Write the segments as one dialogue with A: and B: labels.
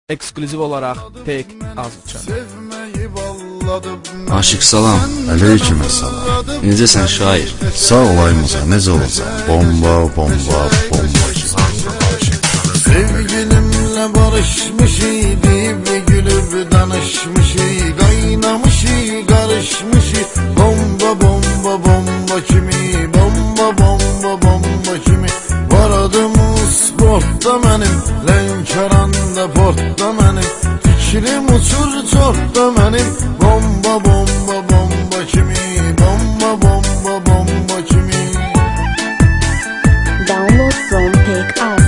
A: Ekskluziv olarak tek az uçan.
B: Aşık salam.
C: Aleyküm selam.
B: Necəsən şair?
C: Sağ olayımıza necə olacaq? Bomba, bomba, bomba.
D: Sevgilimle barışmış idi, bir gülüp danışmış idi, kaynamış idi, karışmış idi. Bomba, bomba, bomba kimi, bomba, bomba, bomba kimi. Var adım sportda benim, Lənkəranda portda benim, fikrim uçur çortda benim. Bomba, bomba, bomba kimi, bomba, bomba, bomba kimi.
E: Download from Take Us.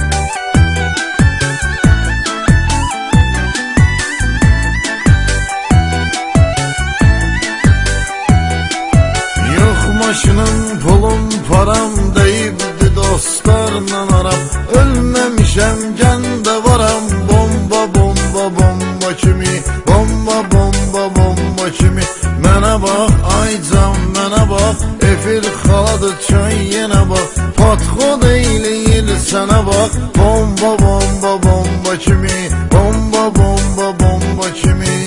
D: Maşının pulum param deyibdi dostlarla aram, ölmemişem gende varam. Bomba, bomba, bomba kimi, bomba, bomba, bomba kimi. Mənə bax aycan, mənə bax efir xaladı çay yenə bax, patxod eyləyir sənə bax. Bomba, bomba, bomba kimi, bomba, bomba, bomba kimi.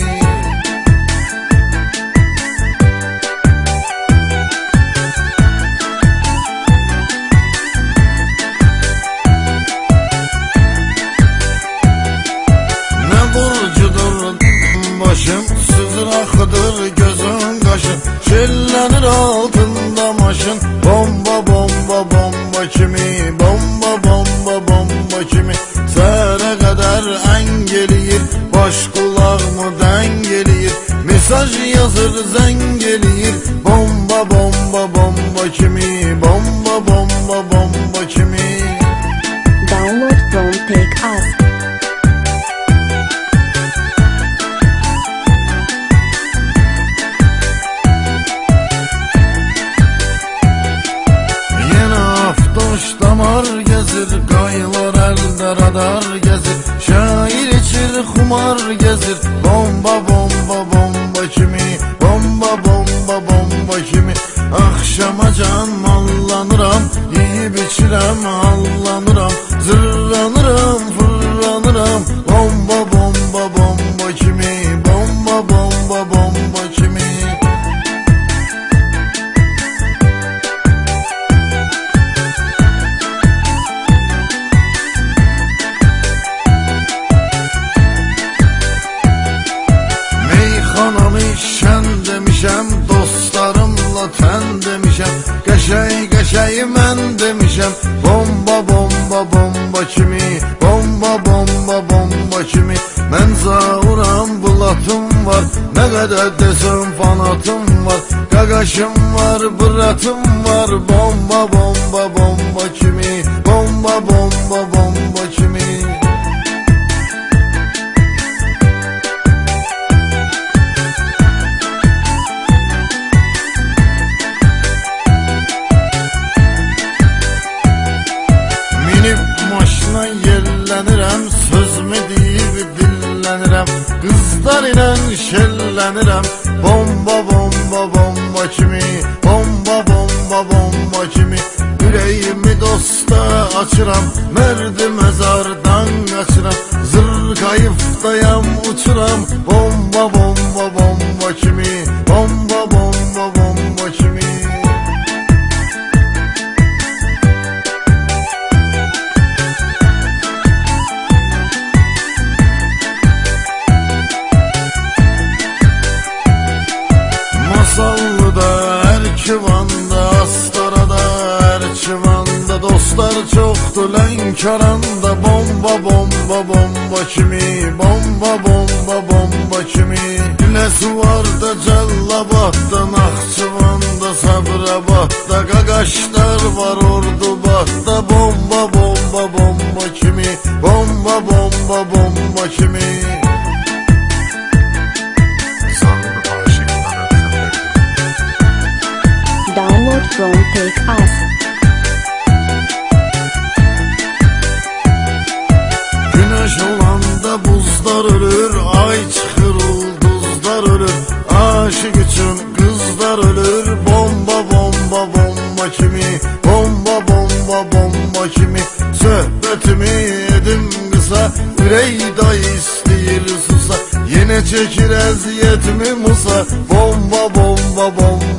D: Başım sızır akıdır gözüm kaşın, şellenir altında maşın. Bomba, bomba, bomba kimi, bomba, bomba, bomba kimi. Səhərə qədər engeliyir, baş kulağımı dengeliyir, mesaj yazır zengeliyir. Bomba, bomba, bomba kimi, bomba, bomba, bomba kimi.
E: Download from Take Us.
D: Damar gezir, qaylar əldə radar gezir, şair içir, xumar gezir. Bomba, bomba, bomba kimi, bomba, bomba, bomba kimi. Axşama can mallanıram, yiyib içirəm, allanıram, zırlanıram, fırlanıram. Bomba, bomba, bomba kimi, bomba, bomba, bomba kimi. Anamı şən demişəm, dostlarımla tən demişəm, qəşəy qəşəy mən demişəm. Bomba, bomba, bomba kimi, bomba, bomba, bomba kimi. Mən zauram, bulatım var, nə qədər desəm fanatım var, qaqaşım var, bıratım var. Bomba, bomba, bomba kimi, bomba, bomba, bomba kimi. Maşına yerlənirəm, sözümü deyib dillənirəm, qızlar ilə şəllənirəm. Bomba, bomba, bomba kimi, bomba, bomba, bomba kimi. Ürəyimi dosta açıram, mərdi məzardan qaçıram, zırqayıfdayam uçuram. Bomba, bomba, bomba kimi, bomba, bomba, bomba kimi. Masallıda, Erkivanda, Astarada, Erkivanda dostlar çoxdur Lənkəranda. Bomba, bomba, bomba kimi, bomba, bomba, bomba kimi. Güləsi vardı Cəllabadda, Naxçıvanda, Sabirabadda, qaqaşlar var Ordubadda. Bomba, bomba, bomba kimi, bomba, bomba, bomba kimi.
E: Download from Take Us.
D: Güneş olanda buzlar ölür, ay çıxır ulduzlar ölür, aşık üçün qızlar ölür. Bomba, bomba, bomba kimi, bomba, bomba, bomba kimi. Söhbətimi edim qısa, ürək da istəyir. değil susa. Yine çekir eziyet mi Musa? Bomba bomba bomba